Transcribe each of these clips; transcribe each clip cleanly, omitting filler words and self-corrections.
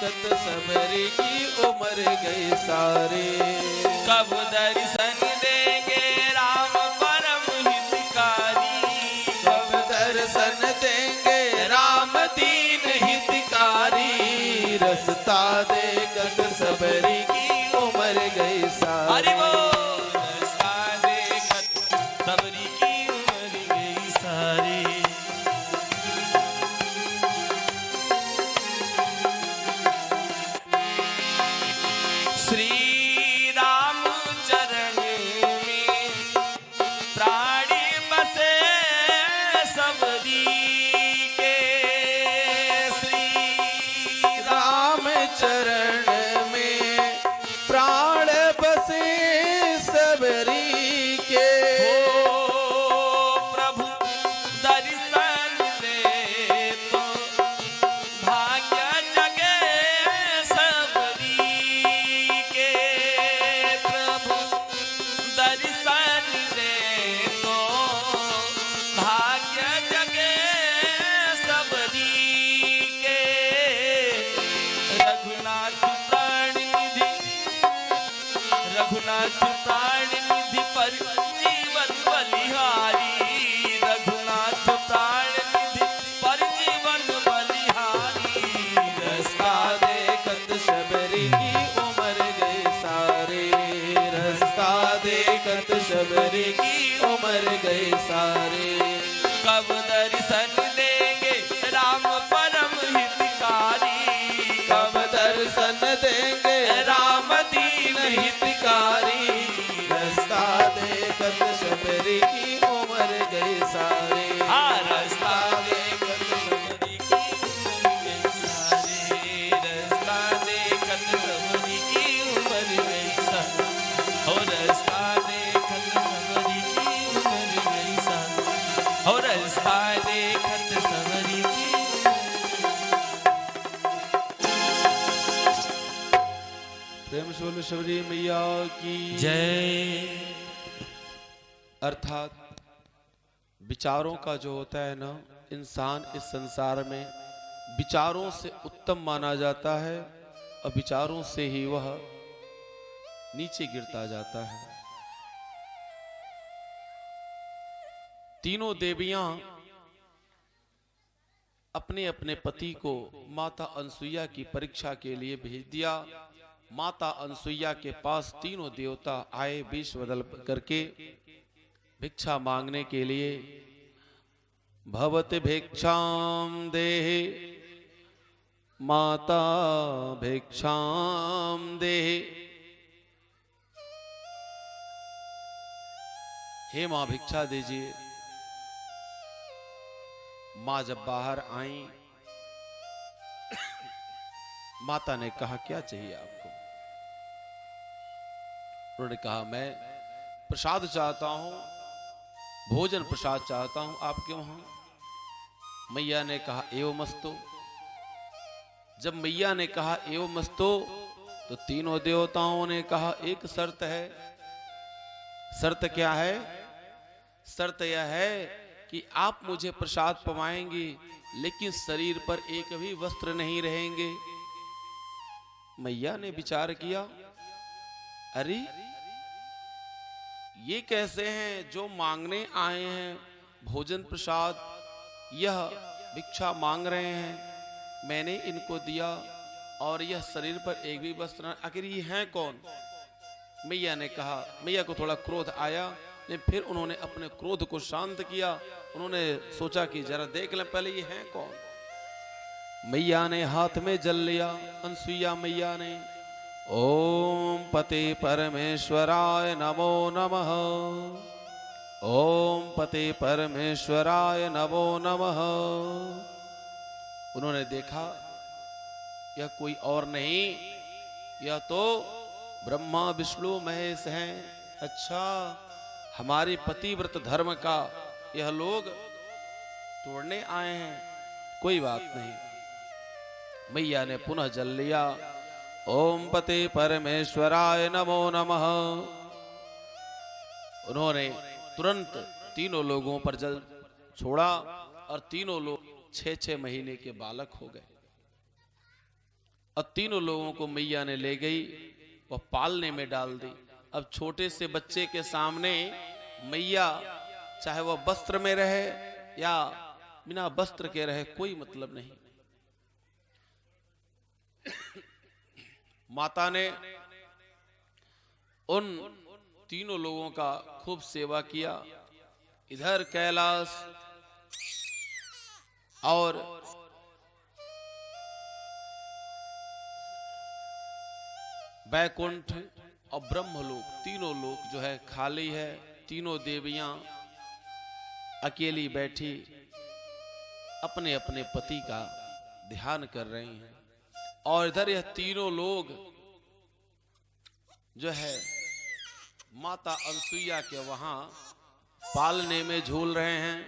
देखत सबरी की उम्र गई सारी। कब दर्शन देंगे राम परम हितकारी, कब दर्शन देंगे राम दीन हितकारी, रास्ता देखत सबरी की उम्र गई सारी। हरि बोल। रास्ता देखत सबरी की उम्र गई सारी। श्री राम चरण में प्राणी बसे सबरी के, श्री राम चरण में प्राण बसे सबरी के। हो प्रभु दर्शन दे तो भाग्य जगे सबरी के, प्रभु दर्शन दे तो भाग्य जगे सबरी के। रघुनाथ प्राण निधि, रघुनाथ प्राण निधि पर जीवन बलिहारी, रघुनाथ प्राण निधि पर जीवन बलिहारी। रास्ता देखत सबरी की उम्र गई सारी, रास्ता देखत सबरी की उम्र गई सारी। कब दर्शन देंगे राम परम हितकारी, कब दर्शन देंगे राम दीन हितकारी, रास्ता देखत सबरी की उम्र गई सारी। हाँ, रास्ता देखत सबरी सबरी की उम्र गई सारी, रास्ता देखत सबरी की उम्र गई सारी। हो रास्ता देखत सबरी की उम्र गई सारी, हो रास्ता देखत सबरी की। प्रेम से बोलो सबरी मैया की जय। अर्थात विचारों का जो होता है ना, इंसान इस संसार में विचारों से उत्तम माना जाता है और विचारों से ही वह नीचे गिरता जाता है। तीनों देवियां अपने अपने पति को माता अनसुईया की परीक्षा के लिए भेज दिया। माता अनसुईया के पास तीनों देवता आए वेश बदल करके भिक्षा मांगने के लिए। भवत भिक्षाम देहि माता भिक्षाम देहि। हे मां भिक्षा दीजिए। मां जब बाहर आई, माता ने कहा क्या चाहिए आपको? उन्होंने कहा मैं प्रसाद चाहता हूं, भोजन प्रसाद चाहता हूं आपके वहां। मैया ने कहा एवं मस्तो। जब मैया ने कहा एवं मस्तो तो तीनों देवताओं ने कहा एक शर्त है। शर्त क्या है? शर्त यह है कि आप मुझे प्रसाद पवाएंगे लेकिन शरीर पर एक भी वस्त्र नहीं रहेंगे। मैया ने विचार किया, अरे ये कैसे हैं जो मांगने आए हैं भोजन प्रसाद, यह भिक्षा मांग रहे हैं, मैंने इनको दिया और यह शरीर पर एक भी वस्त्र न, आखिर ये हैं कौन? मैया ने कहा, मैया को थोड़ा क्रोध आया लेकिन फिर उन्होंने अपने क्रोध को शांत किया। उन्होंने सोचा कि जरा देख लें पहले ये हैं कौन। मैया ने हाथ में जल लिया। अनसुईया मैया ने ओम पते परमेश्वराय नमो नमः, ओम पते परमेश्वराय नमो नमः। उन्होंने देखा यह कोई और नहीं, यह तो ब्रह्मा विष्णु महेश हैं। अच्छा, हमारे पतिव्रत धर्म का यह लोग तोड़ने आए हैं, कोई बात नहीं। मैया ने पुनः जल लिया। ओम पते परमेश्वराय नमो नमः। उन्होंने तुरंत तीनों लोगों पर जल छोड़ा और तीनों लोग 6-6 महीने के बालक हो गए। और तीनों लोगों को मैया ने ले गई, वह पालने में डाल दी। अब छोटे से बच्चे के सामने मैया, चाहे वह वस्त्र में रहे या बिना वस्त्र के रहे, कोई मतलब नहीं। माता ने उन तीनों लोगों का खूब सेवा किया। इधर कैलाश और बैकुंठ और ब्रह्मलोक, तीनों लोक जो है खाली है। तीनों देवियां अकेली बैठी अपने अपने पति का ध्यान कर रही हैं। और इधर यह तीनों लोग जो है माता अनसुईया के वहां पालने में झूल रहे हैं।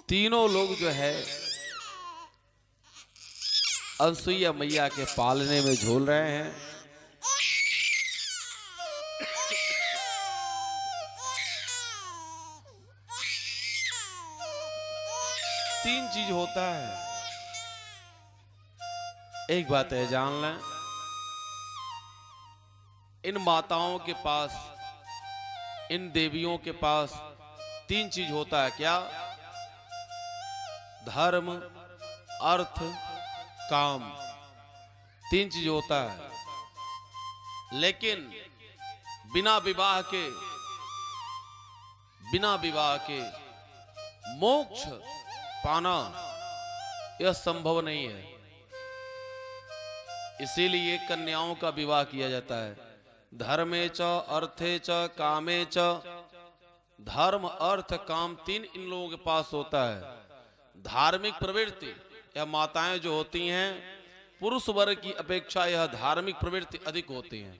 तीनों लोग जो है अनसुईया मैया के पालने में झूल रहे हैं। तीन चीज होता है, एक बात है जान लें, इन माताओं के पास, इन देवियों के पास तीन चीज होता है। क्या? धर्म, अर्थ, काम, तीन चीज होता है। लेकिन बिना विवाह के मोक्ष पाना यह संभव नहीं है। इसीलिए कन्याओं का विवाह किया जाता है। धर्मे च अर्थे च कामे च, धर्म अर्थ काम तीन इन लोगों के पास होता है। धार्मिक प्रवृत्ति, यह माताएं जो होती हैं पुरुष वर्ग की अपेक्षा यह धार्मिक प्रवृत्ति अधिक होती हैं।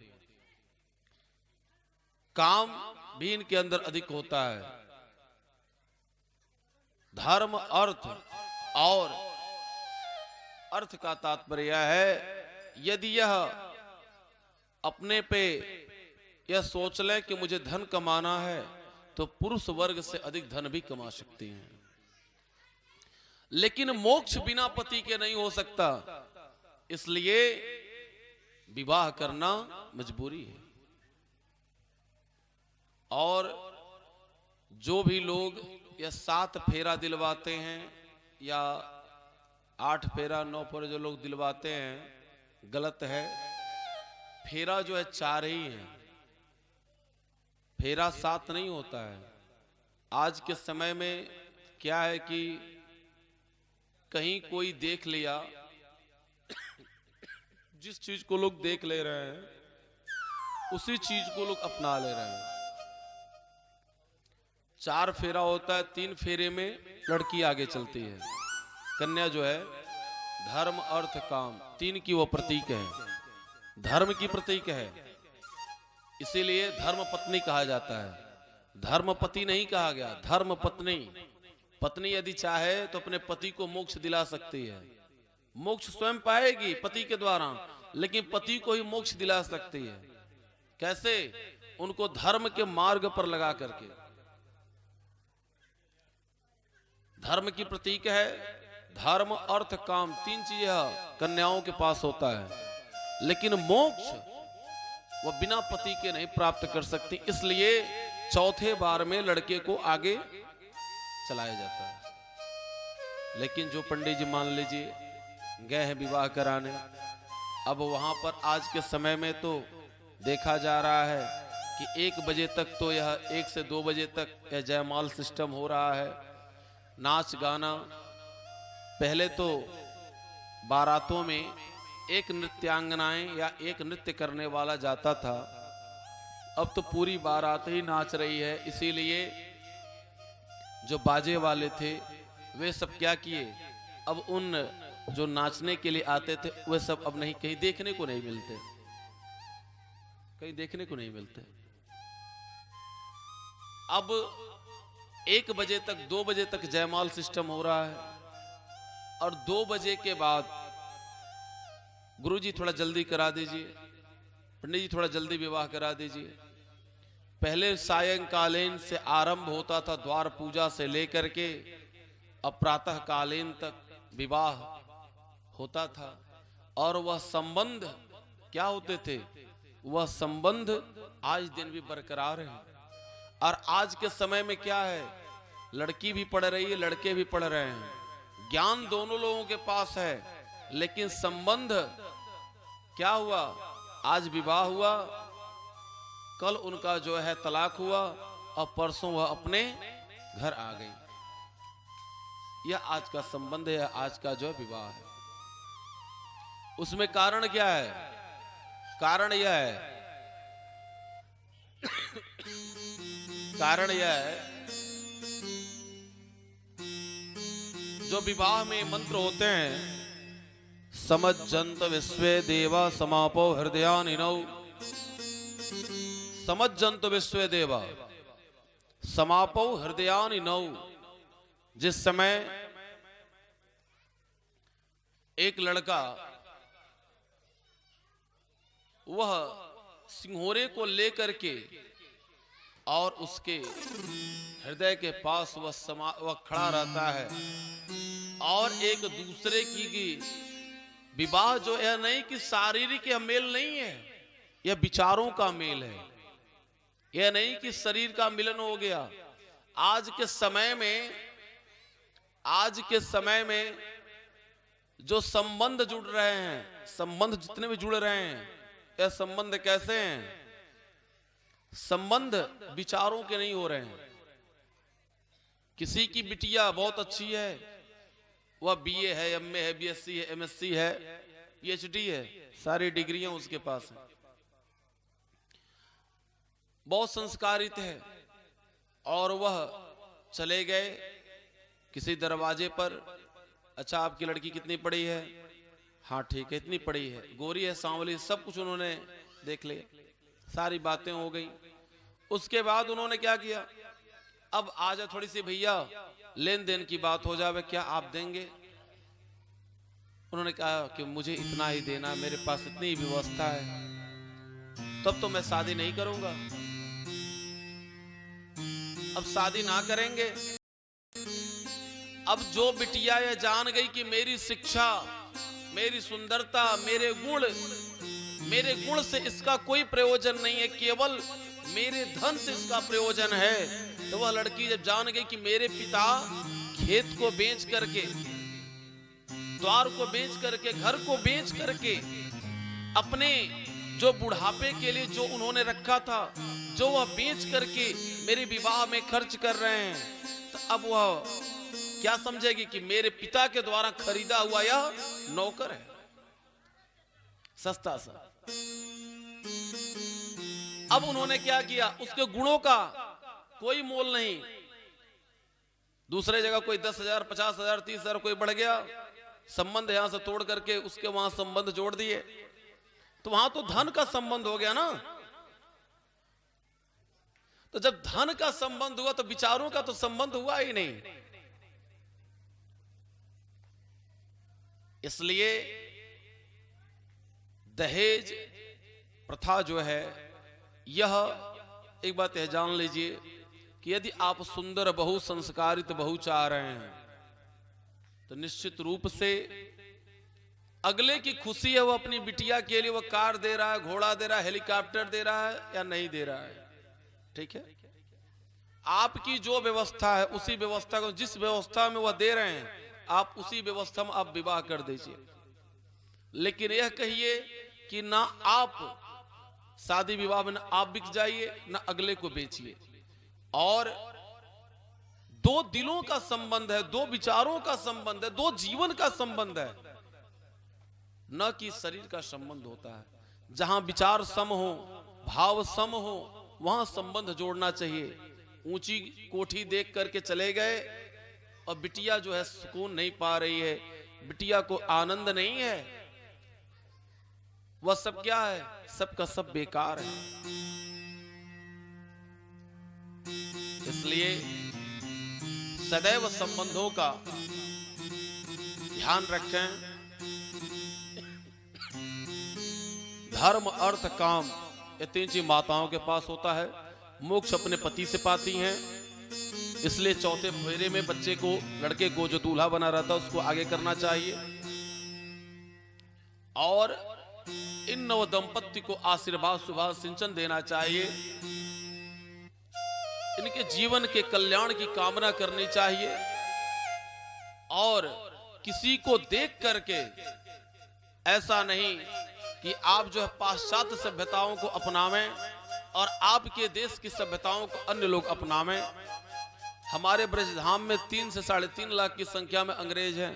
काम भी इनके अंदर अधिक होता है। धर्म, अर्थ, और अर्थ का तात्पर्य है यदि यह अपने पे यह सोच ले कि मुझे धन कमाना है तो पुरुष वर्ग से अधिक धन भी कमा सकती हैं। लेकिन मोक्ष बिना पति के नहीं हो सकता, इसलिए विवाह करना मजबूरी है। और जो भी लोग या 7 फेरा दिलवाते हैं या 8 फेरा 9 फेरा जो लोग दिलवाते हैं, गलत है। फेरा जो है 4 ही है, फेरा 7 नहीं होता है। आज के समय में क्या है कि कहीं कोई देख लिया, जिस चीज को लोग देख ले रहे हैं उसी चीज को लोग अपना ले रहे हैं। 4 फेरा होता है, 3 फेरे में लड़की आगे चलती है। कन्या जो है धर्म, अर्थ, काम, 3 की वो प्रतीक है, धर्म की प्रतीक है। इसीलिए धर्म पत्नी कहा जाता है, धर्म पति नहीं कहा गया, धर्म पत्नी। पत्नी यदि चाहे तो अपने पति को मोक्ष दिला सकती है, मोक्ष स्वयं पाएगी पति के द्वारा, लेकिन पति को ही मोक्ष दिला सकती है। कैसे? उनको धर्म के मार्ग पर लगा करके। धर्म की प्रतीक है, धर्म, अर्थ, काम, 3 चीजें कन्याओं के पास होता है। लेकिन मोक्ष वह बिना पति के नहीं प्राप्त कर सकती, इसलिए चौथे बार में लड़के को आगे चलाया जाता है। लेकिन जो पंडित जी मान लीजिए गए हैं विवाह कराने, अब वहां पर आज के समय में तो देखा जा रहा है कि 1 बजे तक तो यह 1 से 2 बजे तक यह जयमाल सिस्टम हो रहा है, नाच गाना। पहले तो बारातों में एक नृत्यांगनाएं या एक नृत्य करने वाला जाता था, अब तो पूरी बारात ही नाच रही है। इसीलिए जो बाजे वाले थे वे सब क्या किए, अब उन जो नाचने के लिए आते थे वे सब अब नहीं, कहीं देखने को नहीं मिलते, कहीं देखने को नहीं मिलते। अब 1 बजे तक 2 बजे तक जयमाल सिस्टम हो रहा है, और 2 बजे के बाद गुरुजी थोड़ा जल्दी करा दीजिए, पंडित जी थोड़ा जल्दी विवाह करा दीजिए। पहले सायंकालीन से आरंभ होता था द्वार पूजा से लेकर के अब प्रातः कालीन तक विवाह होता था। और वह संबंध क्या होते थे, वह संबंध आज दिन भी बरकरार है। और आज के समय में क्या है, लड़की भी पढ़ रही है, लड़के भी पढ़ रहे हैं, ज्ञान दोनों लोगों के पास है, लेकिन संबंध क्या हुआ, आज विवाह हुआ, कल उनका जो है तलाक हुआ और परसों वह अपने घर आ गई। यह आज का संबंध है, आज का जो विवाह है। उसमें कारण क्या है, कारण यह है कारण यह है जो विवाह में मंत्र होते हैं, समज्जन्त विश्वे देवा समापो हृदयानिनौ, समज्जन्त विश्वे देवा समापो हृदयानिनौ। जिस समय एक लड़का वह सिंहोरे को लेकर के और उसके हृदय के पास वह खड़ा रहता है और एक दूसरे की विवाह जो है नहीं कि शारीरिक यह मेल नहीं है, यह विचारों का मेल है। यह नहीं कि शरीर का मिलन हो गया। आज के समय में जो संबंध जुड़ रहे हैं, संबंध जितने भी जुड़ रहे हैं, यह संबंध कैसे हैं, संबंध विचारों के नहीं हो रहे हैं। किसी की बिटिया बहुत अच्छी है, वह बीए है, एमए है, बीएससी है, एमएससी है, पीएचडी है, सारी डिग्रियां उसके पास हैं, बहुत संस्कारित है, और वह चले गए किसी दरवाजे पर, अच्छा आपकी लड़की कितनी पढ़ी है, हाँ ठीक है इतनी पढ़ी है, गोरी है, सांवली, सब कुछ उन्होंने देख लिया, सारी बातें हो गई। उसके बाद उन्होंने क्या किया, अब आजा थोड़ी सी भैया लेन देन की बात हो जावे, क्या आप देंगे। उन्होंने कहा कि मुझे इतना ही देना, मेरे पास इतनी ही व्यवस्था है, तब तो मैं शादी नहीं करूंगा। अब शादी ना करेंगे। अब जो बिटिया ये जान गई कि मेरी शिक्षा, मेरी सुंदरता, मेरे गुण से इसका कोई प्रयोजन नहीं है, केवल मेरे धन से इसका प्रयोजन है, तो वह लड़की जब जान गई कि मेरे पिता खेत को बेच करके, द्वार को बेच करके, घर को बेच करके, अपने जो बुढ़ापे के लिए जो उन्होंने रखा था, जो वह बेच करके मेरे विवाह में खर्च कर रहे हैं, तो अब वह क्या समझेगी कि मेरे पिता के द्वारा खरीदा हुआ यह नौकर है, सस्ता सा। अब उन्होंने क्या किया, उसके गुणों का कोई मोल नहीं। दूसरे जगह कोई 10,000, 50,000, 30,000 कोई बढ़ गया, संबंध यहां से तोड़ करके उसके वहां संबंध जोड़ दिए, तो वहां तो धन का संबंध हो गया ना। तो जब धन का संबंध हुआ तो विचारों का तो संबंध हुआ ही नहीं। इसलिए दहेज प्रथा जो है, यह एक बात है जान लीजिए कि यदि आप सुंदर बहु, संस्कारित बहु चाह रहे हैं, तो निश्चित रूप से अगले की खुशी है, वो अपनी बिटिया के लिए वो कार दे रहा है, घोड़ा दे रहा है, हेलीकॉप्टर दे रहा है या नहीं दे रहा है, ठीक है। आपकी जो व्यवस्था है उसी व्यवस्था को, जिस व्यवस्था में वह दे रहे हैं, आप उसी व्यवस्था में आप विवाह कर दीजिए। लेकिन यह कहिए कि ना आप शादी विवाह में ना आप बिक जाइए, ना अगले को बेचिए। और दो दिलों का संबंध है, दो विचारों का संबंध है, दो जीवन का संबंध है, न कि शरीर का संबंध होता है। जहां विचार सम हो, भाव सम हो, वहां संबंध जोड़ना चाहिए। ऊंची कोठी देख करके चले गए और बिटिया जो है सुकून नहीं पा रही है, बिटिया को आनंद नहीं है, वह सब क्या है, सब का सब बेकार है। इसलिए सदैव संबंधों का ध्यान रखें। धर्म, अर्थ, काम, ये तीन चीज माताओं के पास होता है। मोक्ष अपने पति से पाती हैं, इसलिए चौथे फेरे में बच्चे को, लड़के को जो दूल्हा बना रहता है उसको आगे करना चाहिए और इन नव दंपत्ति को आशीर्वाद सुभाष सिंचन देना चाहिए। इनके जीवन के कल्याण की कामना करनी चाहिए और किसी को देख करके ऐसा नहीं कि आप जो है पाश्चात्य सभ्यताओं को अपनावें और आपके देश की सभ्यताओं को अन्य लोग अपनावें। हमारे ब्रजधाम में 3 से 3.5 लाख की संख्या में अंग्रेज हैं,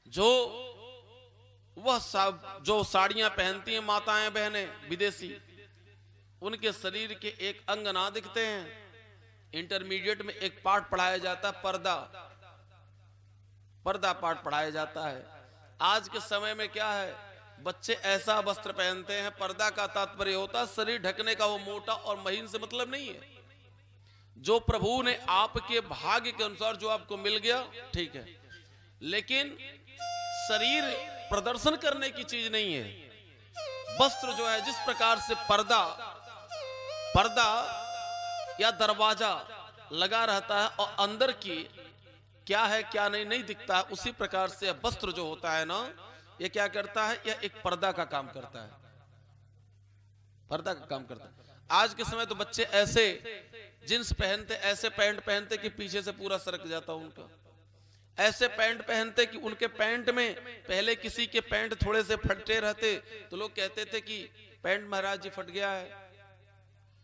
जो वह सब जो साड़ियां पहनती हैं माताएं बहनें विदेशी, उनके शरीर के एक अंग ना दिखते हैं। इंटरमीडिएट में एक पाठ पढ़ाया जाता है, पर्दा पाठ पढ़ाया जाता है। आज के समय में क्या है, बच्चे ऐसा वस्त्र पहनते हैं, पर्दा का तात्पर्य होता है शरीर ढकने का, वो मोटा और महीन से मतलब नहीं है। जो प्रभु ने आपके भाग्य के अनुसार जो आपको मिल गया ठीक है, लेकिन शरीर प्रदर्शन करने की चीज नहीं है। वस्त्र जो है, जिस प्रकार से पर्दा या दरवाजा लगा रहता है और अंदर की क्या है क्या नहीं दिखता है, उसी प्रकार से वस्त्र जो होता है ना, ये क्या करता है, यह एक पर्दा का काम करता है, पर्दा का काम करता है। आज के समय तो बच्चे ऐसे जींस पहनते, ऐसे पैंट पहनते कि पीछे से पूरा सरक जाता उनका, ऐसे पैंट पहनते कि उनके पैंट में पहले किसी के पैंट थोड़े से फटे रहते तो लोग कहते थे कि पैंट महाराज जी फट गया है,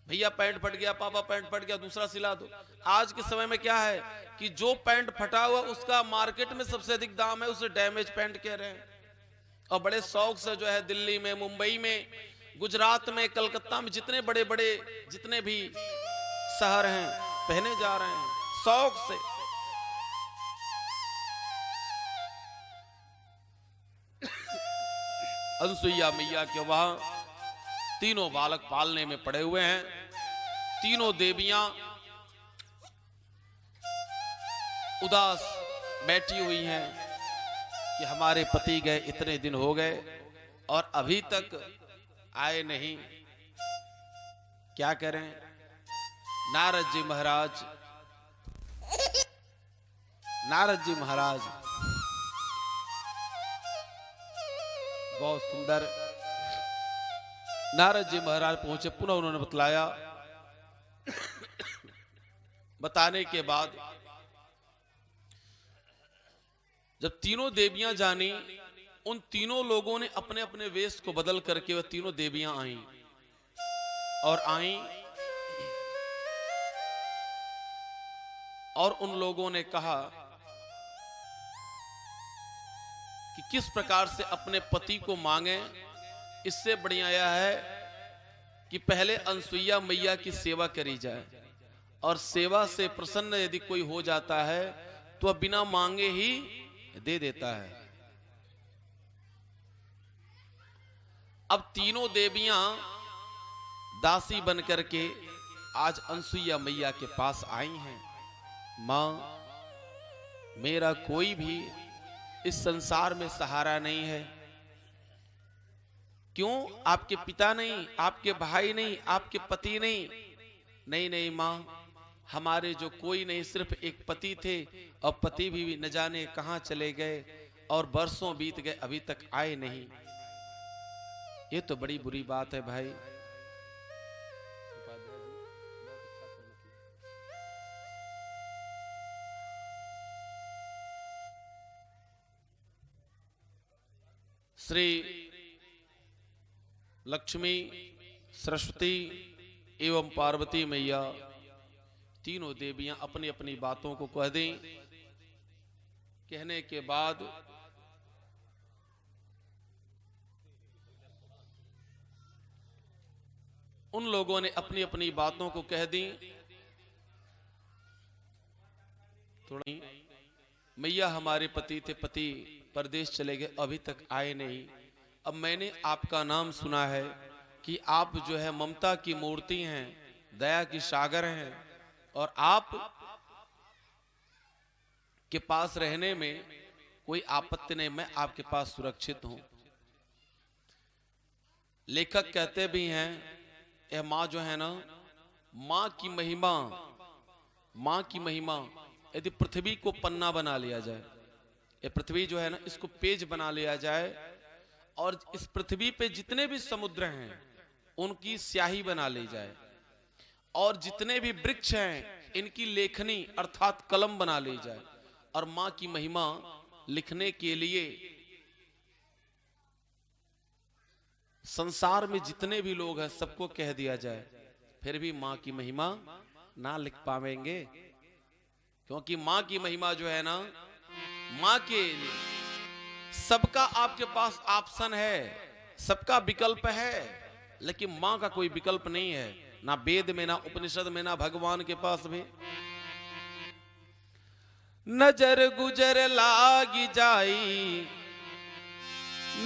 भैया पैंट फट गया, पापा पैंट फट गया, दूसरा सिला दो। आज के समय में क्या है कि जो पैंट फटा हुआ उसका मार्केट में सबसे अधिक दाम है, उसे डैमेज पैंट कह रहे हैं और बड़े शौक से जो है दिल्ली में, मुंबई में, गुजरात में, कलकत्ता में, जितने बड़े बड़े जितने भी शहर हैं पहने जा रहे हैं शौक से। अनसुईया मैया के वहां तीनों बालक पालने में पड़े हुए हैं। तीनों देवियां उदास बैठी हुई हैं कि हमारे पति गए इतने दिन हो गए और अभी तक आए नहीं, क्या करें। नारद जी महाराज बहुत सुंदर, नारद जी महाराज पहुंचे, पुनः उन्होंने बतलाया। बताने के बाद जब तीनों देवियां जानी, उन तीनों लोगों ने अपने अपने वेश को बदल करके वह तीनों देवियां आईं और उन लोगों ने कहा कि किस प्रकार से अपने पति को मांगे। इससे बढ़िया यह है कि पहले अनसुईया मैया की सेवा करी जाए और सेवा से प्रसन्न यदि कोई हो जाता है तो वह बिना मांगे ही दे देता है। अब तीनों देवियां दासी बन करके आज अनसुईया मैया के पास आई हैं। मां, मेरा कोई भी इस संसार में सहारा नहीं है। क्यों? आपके पिता नहीं, आपके भाई नहीं, आपके पति नहीं? नहीं मां, हमारे जो कोई नहीं, सिर्फ एक पति थे और पति भी न जाने कहां चले गए और बरसों बीत गए, अभी तक आए नहीं। ये तो बड़ी बुरी बात है भाई। श्री लक्ष्मी, सरस्वती एवं पार्वती मैया तीनों देवियां अपनी अपनी बातों को कह दें। कहने के बाद उन लोगों ने अपनी अपनी बातों को कह दी। थोड़ी मैया, हमारे पति थे, पति परदेश चले गए, अभी तक आए नहीं। अब मैंने आपका नाम सुना है कि आप जो है ममता की मूर्ति हैं, दया की सागर हैं और आप के पास रहने में कोई आपत्ति नहीं, मैं आपके पास सुरक्षित हूं। लेखक कहते भी हैं, यह माँ जो है ना माँ की महिमा, माँ की महिमा यदि पृथ्वी को पन्ना बना लिया जाए, ये पृथ्वी जो है ना इसको पेज बना लिया जाए और इस पृथ्वी पे जितने भी समुद्र हैं उनकी स्याही बना ली जाए और जितने भी वृक्ष हैं इनकी लेखनी अर्थात कलम बना ली जाए और माँ की महिमा लिखने के लिए संसार में जितने भी लोग हैं सबको कह दिया जाए, फिर भी माँ की महिमा ना लिख पाएंगे, क्योंकि माँ की महिमा जो है ना, माँ के सबका आपके पास ऑप्शन है, सबका विकल्प है, लेकिन माँ का कोई विकल्प नहीं है, ना वेद में, ना उपनिषद में, ना भगवान के पास भी। नजर गुजर लागी जाई,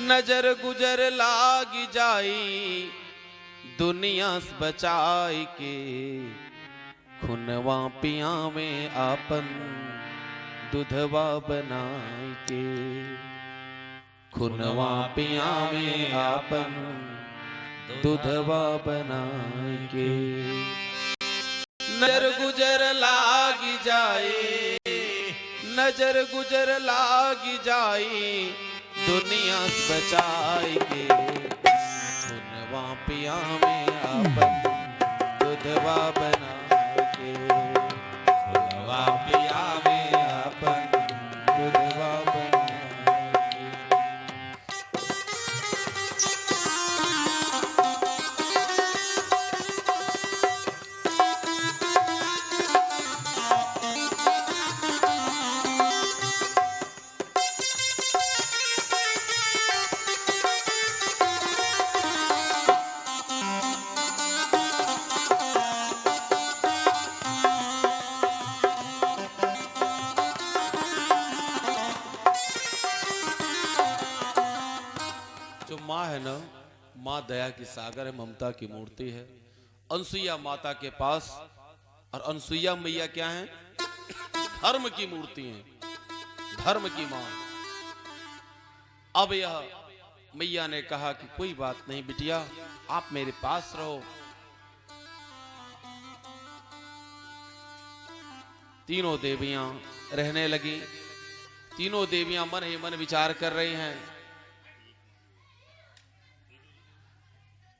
नजर गुजर लागी जाई, दुनिया से बचाई के, खुनवा पिया में आपन दुधवा बनाई के, खुनवा पिया में आपन दुधवा बनाई के। नजर गुजर लागी जाए, नजर गुजर लागी जाई, दुनिया से बचाई के, खुनवा पिया में आपन दुधवा बनाई के, खुनवा पिया में आपन दुधवा बनाई के। जो माँ है ना, माँ दया की सागर है, ममता की मूर्ति है। अनसुईया माता के पास, और अनसुईया मैया क्या है? धर्म की मूर्ति है, धर्म की माँ। अब यह मैया ने कहा कि कोई बात नहीं बिटिया, आप मेरे पास रहो। तीनों देवियां रहने लगी। तीनों देवियां मन ही मन विचार कर रही हैं,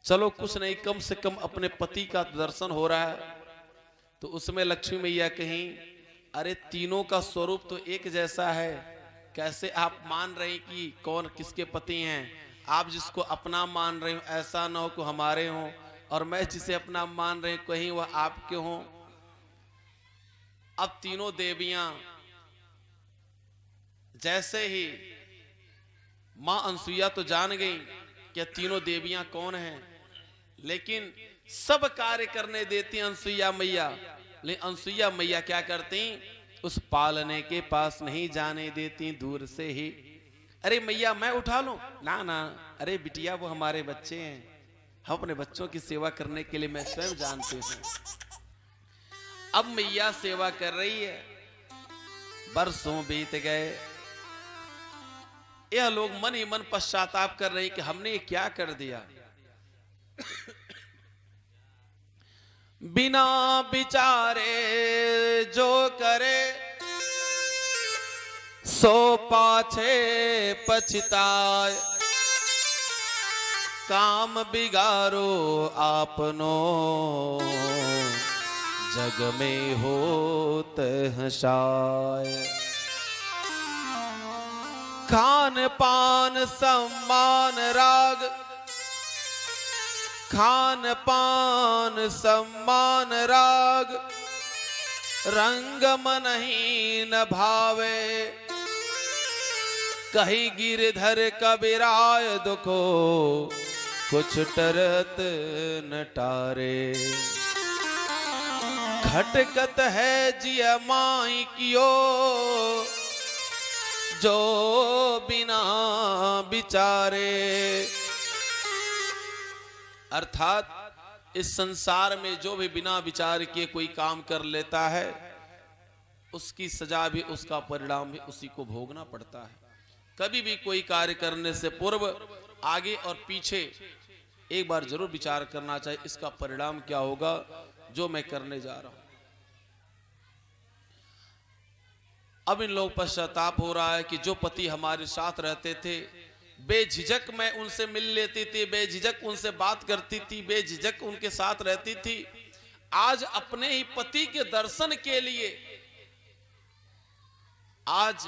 चलो कुछ नहीं, कम से कम अपने पति का दर्शन हो रहा है। तो उसमें लक्ष्मी मैया कहीं, अरे तीनों का स्वरूप तो एक जैसा है, कैसे आप मान रहे हैं कि कौन किसके पति हैं? आप जिसको अपना मान रहे हो ऐसा ना हो कि हमारे हों, और मैं जिसे अपना मान रहे कहीं वह आपके हों। अब तीनों देवियां जैसे ही, मां अनसुईया तो जान गई कि तीनों देवियां कौन हैं, लेकिन सब कार्य करने देती अनसुईया मैया। लेकिन अनसुईया मैया क्या करती? उस पालने के पास नहीं जाने देती, दूर से ही। अरे मैया मैं उठा लूं? ना ना, अरे बिटिया वो हमारे बच्चे हैं, हम अपने बच्चों की सेवा करने के लिए मैं स्वयं जानती हूं। अब मैया सेवा कर रही है, बरसों बीत गए। यह लोग मन ही मन पश्चाताप कर रहे कि हमने ये क्या कर दिया। बिना विचारे जो करे सो पाछे पछताए, काम बिगारो आपनो जग में होत हसाय। खान पान सम्मान राग, खान पान सम्मान राग, रंग मन ही न भावे। कहीं गिरधर कबीराय दुखो, कुछ टरत न टारे। खटकत है जिया माई कियो, जो बिना विचारे। अर्थात इस संसार में जो भी बिना विचार किए कोई काम कर लेता है, उसकी सजा भी, उसका परिणाम भी उसी को भोगना पड़ता है। कभी भी कोई कार्य करने से पूर्व आगे और पीछे एक बार जरूर विचार करना चाहिए, इसका परिणाम क्या होगा। जो मैं करने जा रहा हूं। अब इन लोग पश्चाताप हो रहा है कि जो पति हमारे साथ रहते थे, बेझिझक मैं उनसे मिल लेती थी, बेझिझक उनसे बात करती थी, बेझिझक उनके साथ रहती थी, आज अपने ही पति के दर्शन के लिए आज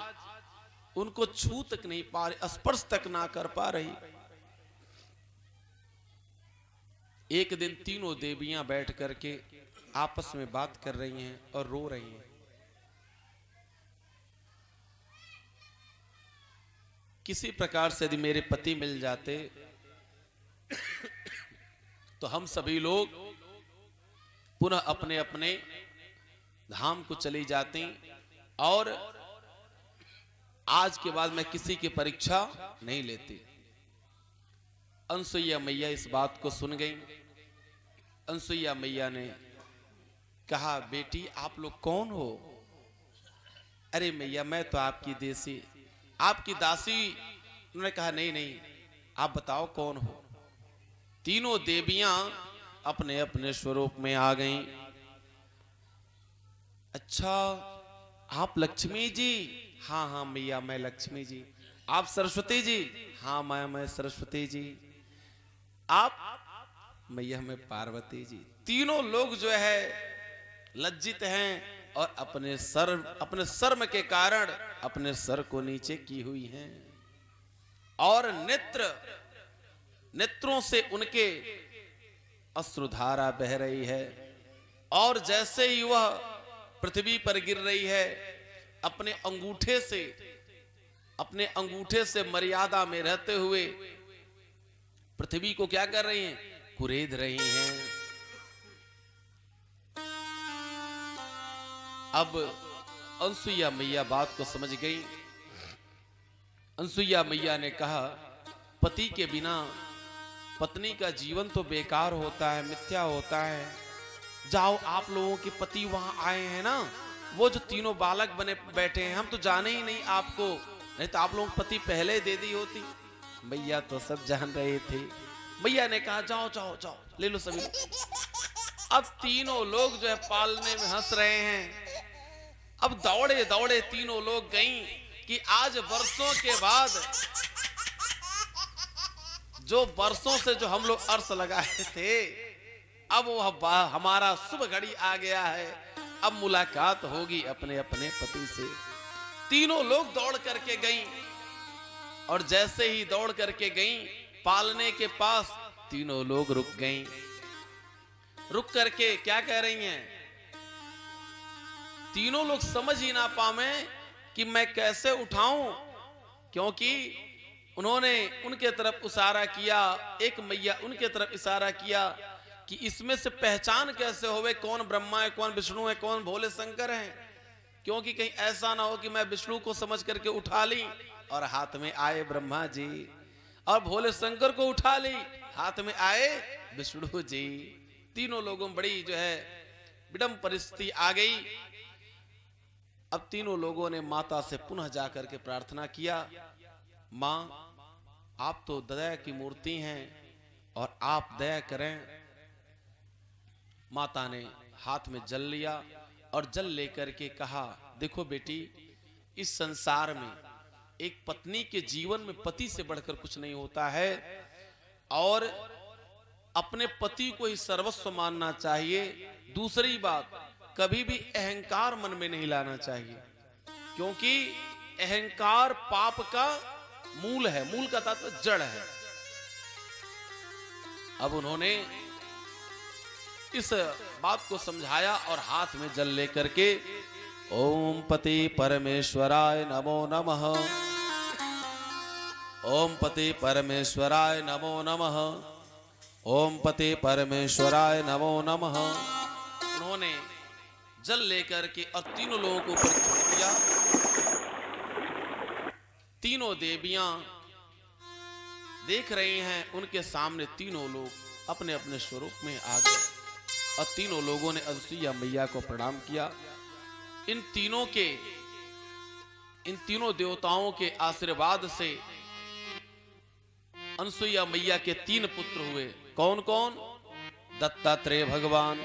उनको छू तक नहीं पा रही, स्पर्श तक ना कर पा रही। एक दिन तीनों देवियां बैठ करके आपस में बात कर रही हैं और रो रही हैं। किसी प्रकार से यदि मेरे पति मिल जाते तो हम सभी लोग पुनः अपने अपने धाम को चली जाती और आज के बाद मैं किसी की परीक्षा नहीं लेती। अनसुईया मैया इस बात को सुन गई। अनसुईया मैया ने कहा, बेटी आप लोग कौन हो? अरे मैया मैं तो आपकी देसी, आपकी दासी। उन्होंने कहा नहीं नहीं, आप बताओ कौन हो? तीनों देवियां अपने अपने स्वरूप में आ गईं। अच्छा आप लक्ष्मी जी? हाँ हाँ मैया मैं लक्ष्मी जी। आप सरस्वती जी? हाँ मैं सरस्वती जी। आप? मैया मैं पार्वती जी। तीनों लोग जो है लज्जित हैं और अपने शर्म के कारण अपने सर को नीचे की हुई हैं और नेत्रों से उनके अश्रुधारा बह रही है। और जैसे ही वह पृथ्वी पर गिर रही है, अपने अंगूठे से मर्यादा में रहते हुए पृथ्वी को क्या कर रही हैं? कुरेद रही हैं। अब अनसुईया मैया बात को समझ गई। अनसुईया मैया ने कहा, पति के बिना पत्नी का जीवन तो बेकार होता है, मिथ्या होता है। जाओ आप लोगों के पति वहां आए हैं ना, वो जो तीनों बालक बने बैठे हैं, हम तो जाने ही नहीं आपको, नहीं तो आप लोगों को पति पहले दे दी होती। मैया तो सब जान रहे थे। मैया ने कहा जाओ जाओ जाओ ले लो सभी। अब तीनों लोग जो है पालने में हंस रहे हैं। अब दौड़े दौड़े तीनों लोग गईं कि आज वर्षों के बाद जो वर्षों से जो हम लोग अर्स लगाए थे, अब वह हमारा शुभ घड़ी आ गया है। अब मुलाकात होगी अपने अपने पति से। तीनों लोग दौड़ करके गईं और जैसे ही दौड़ करके गईं पालने के पास, तीनों लोग रुक गईं। रुक करके क्या कह रही हैं? तीनों लोग समझ ही ना पावे कि मैं कैसे उठाऊं, क्योंकि उन्होंने उनके तरफ इशारा किया। एक मैया उनके तरफ इशारा किया कि इसमें से पहचान कैसे होवे कौन ब्रह्मा है, कौन विष्णु है, कौन भोले शंकर है, क्योंकि कहीं ऐसा ना हो कि मैं विष्णु को समझ करके उठा ली और हाथ में आए ब्रह्मा जी, और भोले शंकर को उठा ली, हाथ में आए विष्णु जी। तीनों लोगों में बड़ी जो है विडम परिस्थिति आ गई। अब तीनों लोगों ने माता से पुनः जाकर के प्रार्थना किया, मां आप तो दया की मूर्ति हैं और आप दया करें। माता ने हाथ में जल लिया और जल लेकर के कहा, देखो बेटी, इस संसार में एक पत्नी के जीवन में पति से बढ़कर कुछ नहीं होता है और अपने पति को ही सर्वस्व मानना चाहिए। दूसरी बात, कभी भी अहंकार मन में नहीं लाना चाहिए, क्योंकि अहंकार पाप का मूल है, मूल का तात्पर्य जड़ है। अब उन्होंने इस बात को समझाया और हाथ में जल लेकर के ओम पति परमेश्वराय नमो नमः, ओम पति परमेश्वराय नमो नमः, ओम पति परमेश्वराय नमो नमः। उन्होंने जल लेकर के और तीनों लोगों को ऊपर छोड़ दिया। तीनों देवियां देख रही हैं, उनके सामने तीनों लोग अपने अपने स्वरूप में आ गए और तीनों लोगों ने अनसुईया मैया को प्रणाम किया। इन तीनों देवताओं के आशीर्वाद से अनसुईया मैया के 3 पुत्र हुए। कौन कौन? दत्तात्रेय भगवान,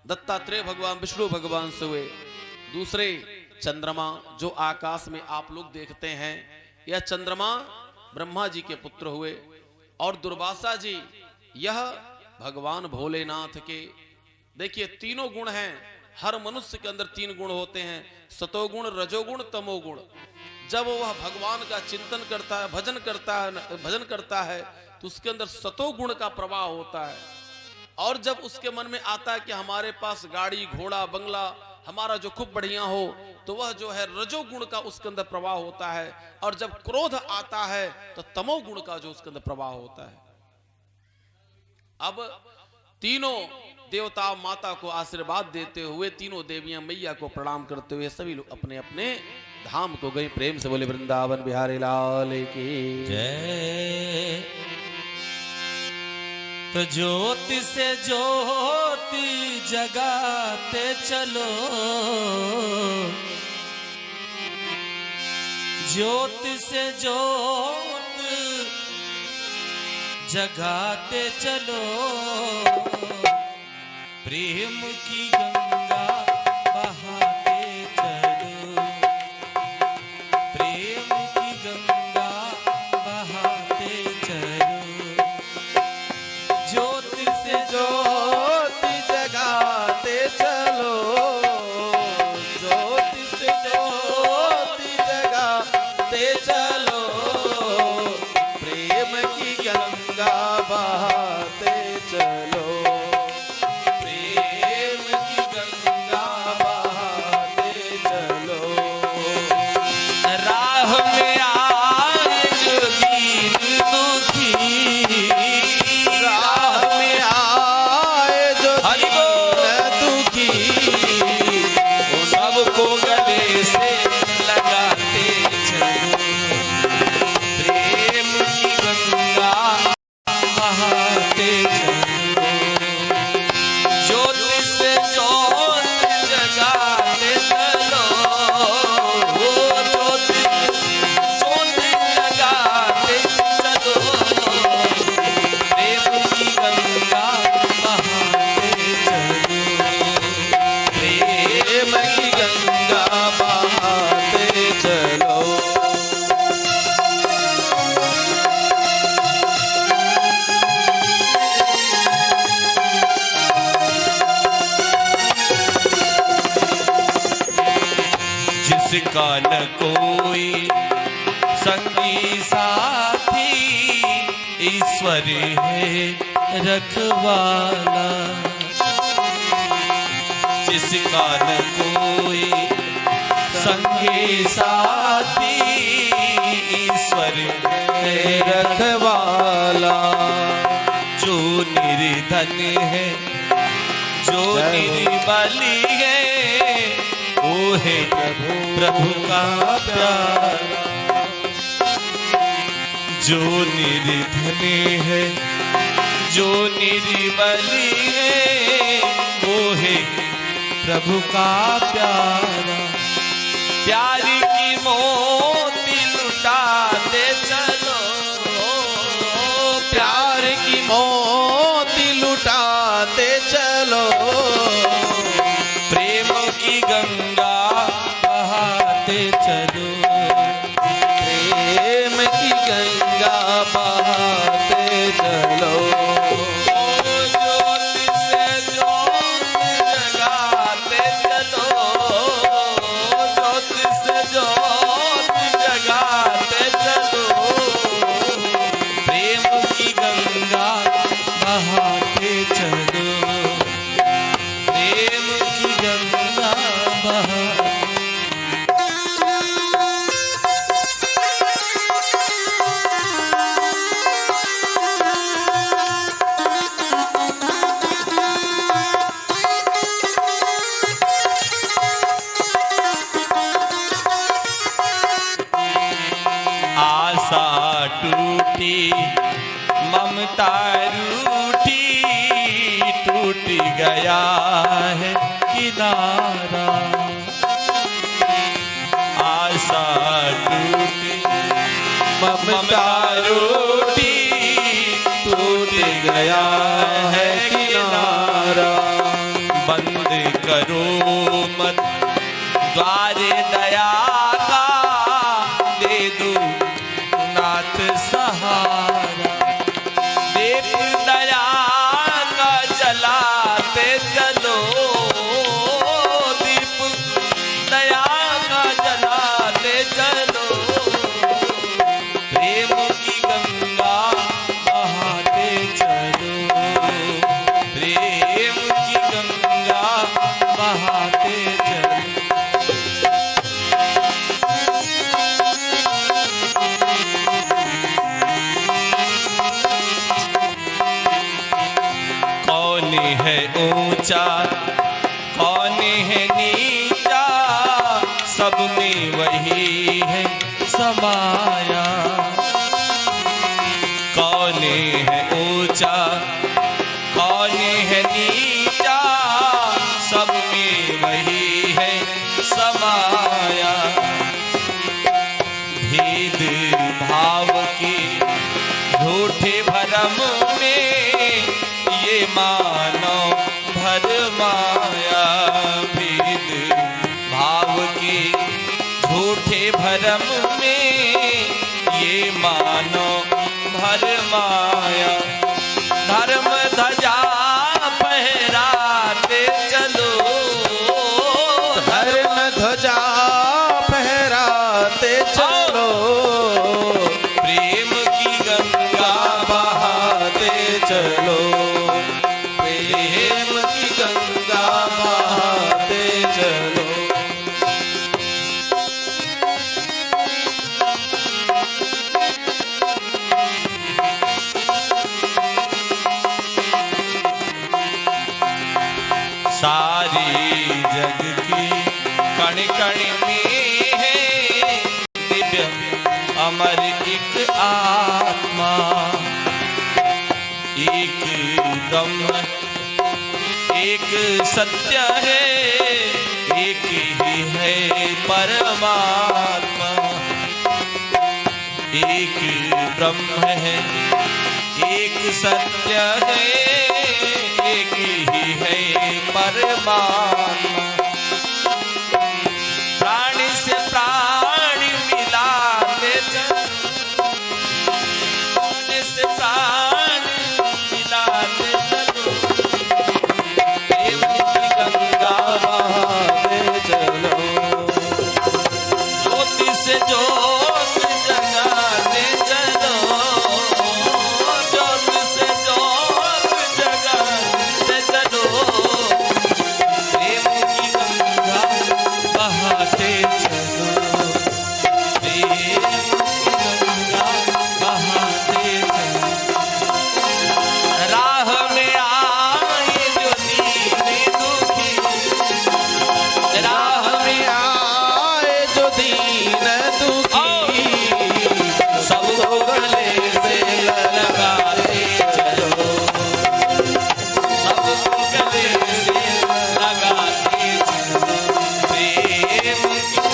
दत्तात्रेय भगवान विष्णु भगवान से हुए। दूसरे चंद्रमा जो आकाश में आप लोग देखते हैं, यह चंद्रमा ब्रह्मा जी के पुत्र हुए। और दुर्वासा जी यह भगवान भोलेनाथ के, देखिए तीनों गुण हैं। हर मनुष्य के अंदर तीन गुण होते हैं, सतोगुण, रजोगुण, तमोगुण। जब वह भगवान का चिंतन करता है, भजन करता है तो उसके अंदर सतोगुण का प्रवाह होता है। और जब उसके मन में आता है कि हमारे पास गाड़ी घोड़ा बंगला हमारा जो खूब बढ़िया हो, तो वह जो है रजोगुण का उसके अंदर प्रवाह होता है। और जब क्रोध आता है तो तमोगुण का जो उसके अंदर प्रवाह होता है। अब तीनों देवता माता को आशीर्वाद देते हुए, तीनों देवियां मैया को प्रणाम करते हुए सभी लोग अपने अपने धाम को गए। प्रेम से बोले वृंदावन बिहारी लाल की जय। तो ज्योति से ज्योति जगाते चलो, ज्योति से ज्योति जगाते चलो, प्रेम की गंगा बहाते चलो, प्रेम की गंगा बहाते चलो, ज्योति से ज्योति जगाते चलो, ज्योति से ज्योति जगाते चलो, प्रेम की गंगा बहाते चलो, प्रेम की गंगा बहाते चलो। राह में आए जो दीन दुखी, राह में आए जो दीन दुखी, सबको गले से लगाते चलो, प्रेम की गंगा बहाते चलो, ज्योति से ज्योति जगाते चलो, ज्योति ज्योति जगाते चलो, प्रेम की गंगा बहाते चलो, प्रेम की गंगा बहाते चलो। जिसका न कोई संगी साथी, ईश्वर है रखवाला, जिसका न कोई संगी साथी, ईश्वर है रखवाला, जो निर्धन है, जो निर्बली है, वो है प्रभु का प्यारा, जो निर्धन है, जो निर्बली है, वो है प्रभु का प्यारा, प्यार की मोती लुटाते चलो, प्यार की मोती लुटाते चलो, प्रेम की गंगा बहाते चलो, प्रेम की गंगा बहाते चलो, ज्योति से ज्योति जगाते चलो, ज्योति से ज्योति जगाते चलो, प्रेम की गंगा बहाते चलो, प्रेम की गंगा बहा। आशा टूटी, ममता रूठी, टूट गया है किनारा, आशा टूटी, ममता रूठी, टूट गया है किनारा, बंद द्वारे दया का दे दो नाथ सहारा। दीप दया का जलाते चलो, दीप दया का जलाते चलो। प्रेम की गंगा बहाते चलो, प्रेम की गंगा बहाते चलो। कौन है ऊंचा कौन है नीचा, सब में वही है समाया। कौन है ऊंचा कौन है नीचा, सब में वही है समाया। भेद भाव के झूठे भरम में ये मानो भरमाया। भेद भाव के झूठे भरम में ये मानो भरमाया। धर्म ध्वजा फहराते चलो, धर्म ध्वजा फहराते चलो। प्रेम की गंगा बहाते चलो, प्रेम की गंगा बहाते चलो। सारी जग की कण कण में है दिव्य अमर एक आत्मा। एक ब्रह्म एक सत्य है, एक ही है परमात्मा। एक ब्रह्म है एक सत्य है, एक ही है परमात्मा। प्राणी से प्राणी मिलाते चलो, प्राणी से प्राणी मिलाते चलो। प्रेम की गंगा बहाते चलो, ज्योति से ज्योत जगाते चलो, ज्योति से ज्योत जगाते चलो। प्रेम की गंगा बहाते चलो, प्रेम की गंगा बहाते चलो। राह में आए जो दीन दुखी, राह में आए जो दीन दुखी, सबको गले से लगाते चलो, सबको गले से लगाते चलो। प्रेम की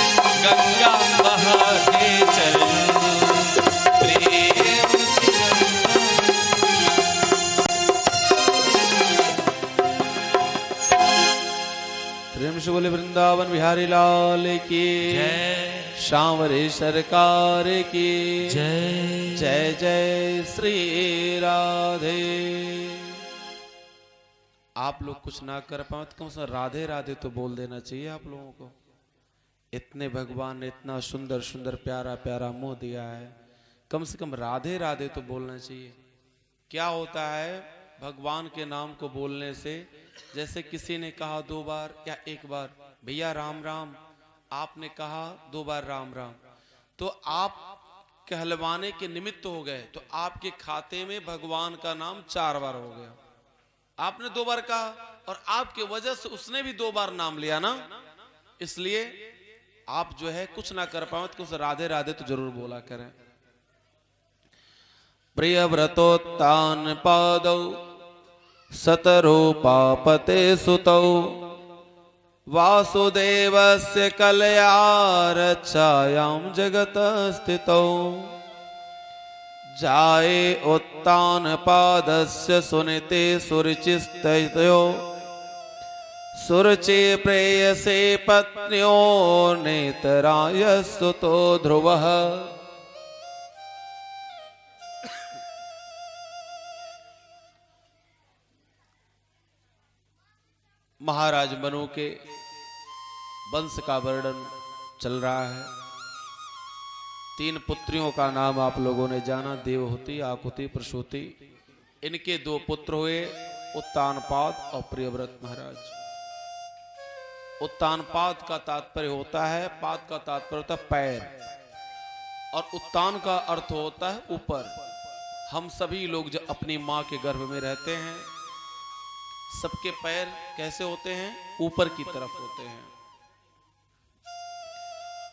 गंगा बहाते चलो, प्रेम की प्रेम से बोले वृंदावन बिहारी लाल की जय, सांवरे सरकार की जय जय जय श्री राधे। आप लोग कुछ ना कर पाए तो कम से कम राधे राधे तो बोल देना चाहिए आप लोगों को। इतने भगवान ने इतना सुंदर सुंदर प्यारा प्यारा मुंह दिया है, कम से कम राधे राधे तो बोलना चाहिए। क्या होता है भगवान के नाम को बोलने से, जैसे किसी ने कहा 2 बार या 1 बार भैया राम राम, आपने कहा 2 बार राम राम, तो आप कहलवाने के निमित्त हो गए, तो आपके खाते में भगवान का नाम 4 बार हो गया। आपने 2 बार कहा और आपके वजह से उसने भी 2 बार नाम लिया ना, इसलिए आप जो है कुछ ना कर पाओ तो राधे राधे तो जरूर बोला करें। प्रिय व्रतोत्तान पादौ सतरूपापते सुतौ वासुदेवस्य कलयारक्षायां जगत स्थितौ जाये उत्तान पादस्य सुनिते सुरुचिस्तयो सुरचे प्रेयसे पत्न्यो नेतराय सुतो ध्रुवः। महाराज मनु के वंश का वर्णन चल रहा है। 3 पुत्रियों का नाम आप लोगों ने जाना, देवहूति, आकुति, प्रसूति। इनके 2 पुत्र हुए, उत्तानपाद और प्रियव्रत महाराज। उत्तानपाद का तात्पर्य होता है, पाद का तात्पर्य होता है पैर, और उत्तान का अर्थ होता है ऊपर। हम सभी लोग जब अपनी मां के गर्भ में रहते हैं, सबके पैर कैसे होते हैं? ऊपर की तरफ होते हैं।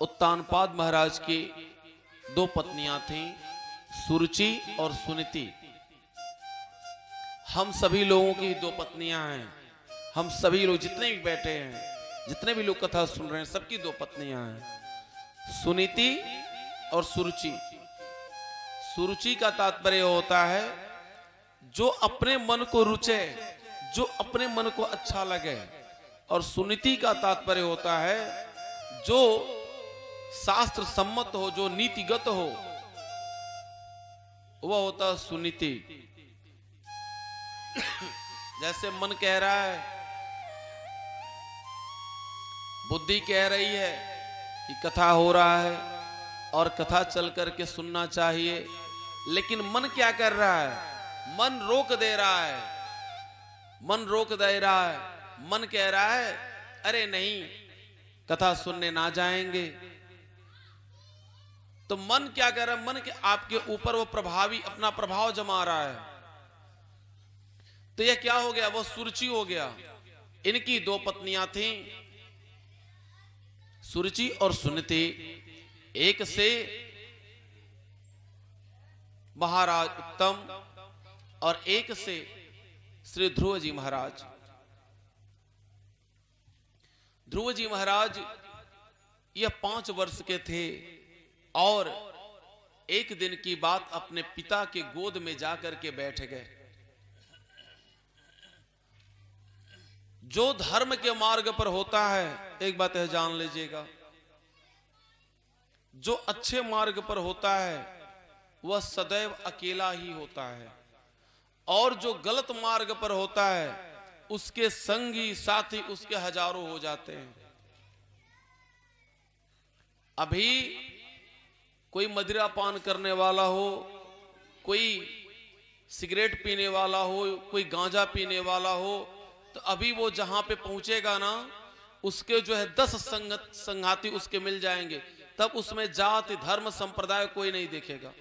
उत्तानपाद महाराज की 2 पत्नियां थीं, सुरुचि और सुनीति। हम सभी लोगों की 2 पत्नियां हैं। हम सभी लोग जितने भी बैठे हैं, जितने भी लोग कथा सुन रहे हैं, सबकी 2 पत्नियां हैं, सुनीति और सुरुचि। सुरुचि का तात्पर्य होता है जो अपने मन को रुचे, जो अपने मन को अच्छा लगे, और सुनीति का तात्पर्य होता है जो शास्त्र सम्मत हो, जो नीतिगत हो, वह होता है सुनीति। जैसे मन कह रहा है, बुद्धि कह रही है कि कथा हो रहा है और कथा चल करके सुनना चाहिए, लेकिन मन क्या कर रहा है? मन रोक दे रहा है, मन रोक दे रहा है। मन कह रहा है अरे नहीं, कथा सुनने ना जाएंगे। तो मन क्या कह रहा है? मन के आपके ऊपर वो प्रभावी अपना प्रभाव जमा रहा है। तो यह क्या हो गया? वो सुरुचि हो गया। इनकी 2 पत्नियां थीं, सुरुचि और सुनीति। एक से महाराज उत्तम और एक से श्री ध्रुव जी महाराज। ध्रुव जी महाराज यह 5 वर्ष के थे और एक दिन की बात अपने पिता के गोद में जाकर के बैठ गए। जो धर्म के मार्ग पर होता है, एक बात है जान लीजिएगा, जो अच्छे मार्ग पर होता है वह सदैव अकेला ही होता है, और जो गलत मार्ग पर होता है उसके संगी साथी उसके हजारों हो जाते हैं। अभी कोई मदिरा पान करने वाला हो, कोई सिगरेट पीने वाला हो, कोई गांजा पीने वाला हो, तो अभी वो जहां पे पहुंचेगा ना, उसके जो है 10 संगाती उसके मिल जाएंगे। तब उसमें जाति धर्म संप्रदाय कोई नहीं देखेगा।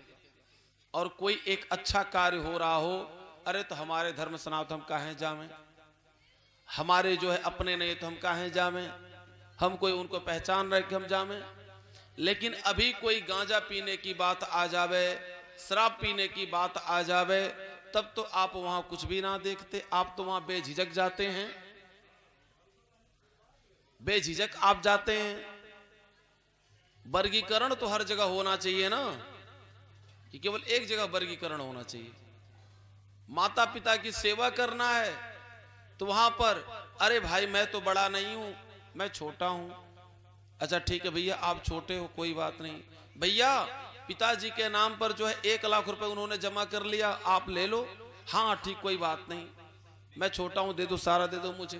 और कोई एक अच्छा कार्य हो रहा हो, अरे तो हमारे धर्म सनातन हम काहे जावें, हमारे जो है अपने नहीं तो हम काहे जावें, हम कोई उनको पहचान रहे कि हम जावें। लेकिन अभी कोई गांजा पीने की बात आ जावे, शराब पीने की बात आ जावे, तब तो आप वहां कुछ भी ना देखते, आप तो वहां बेझिझक जाते हैं, बेझिझक आप जाते हैं। वर्गीकरण तो हर जगह होना चाहिए ना, कि केवल एक जगह वर्गीकरण होना चाहिए। माता पिता की सेवा करना है तो वहां पर अरे भाई मैं तो बड़ा नहीं हूं, मैं छोटा हूं। अच्छा ठीक है भैया, आप छोटे हो कोई बात नहीं, भैया पिताजी के नाम पर जो है 1 लाख रुपए उन्होंने जमा कर लिया, आप ले लो। हाँ ठीक, कोई बात नहीं, मैं छोटा हूं, दे दो, सारा दे दो मुझे।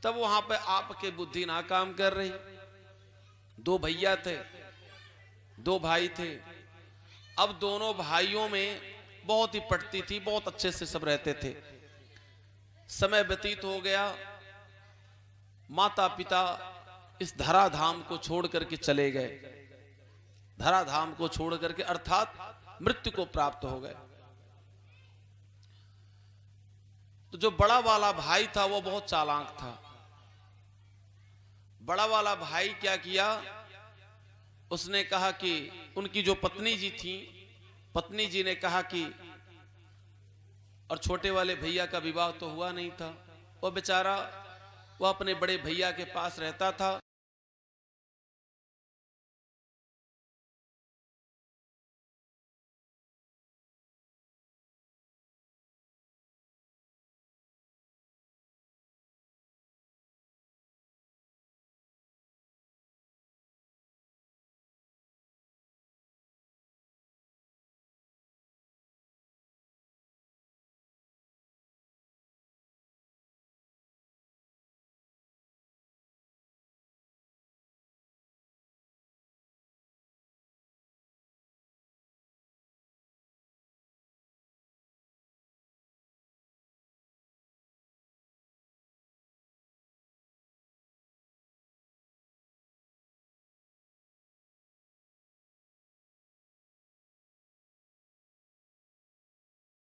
तब वहां पे आपके बुद्धि ना काम कर रही। 2 भैया थे, 2 भाई थे। अब दोनों भाइयों में बहुत ही पटती थी, बहुत अच्छे से सब रहते थे। समय व्यतीत हो गया, माता पिता इस धराधाम को छोड़ करके चले गए, धराधाम को छोड़ करके अर्थात मृत्यु को प्राप्त हो गए। तो जो बड़ा वाला भाई था वो बहुत चालाक था। बड़ा वाला भाई क्या किया, उसने कहा कि उनकी जो पत्नी जी थी, पत्नी जी ने कहा कि, और छोटे वाले भैया का विवाह तो हुआ नहीं था, वो बेचारा वो अपने बड़े भैया के पास रहता था।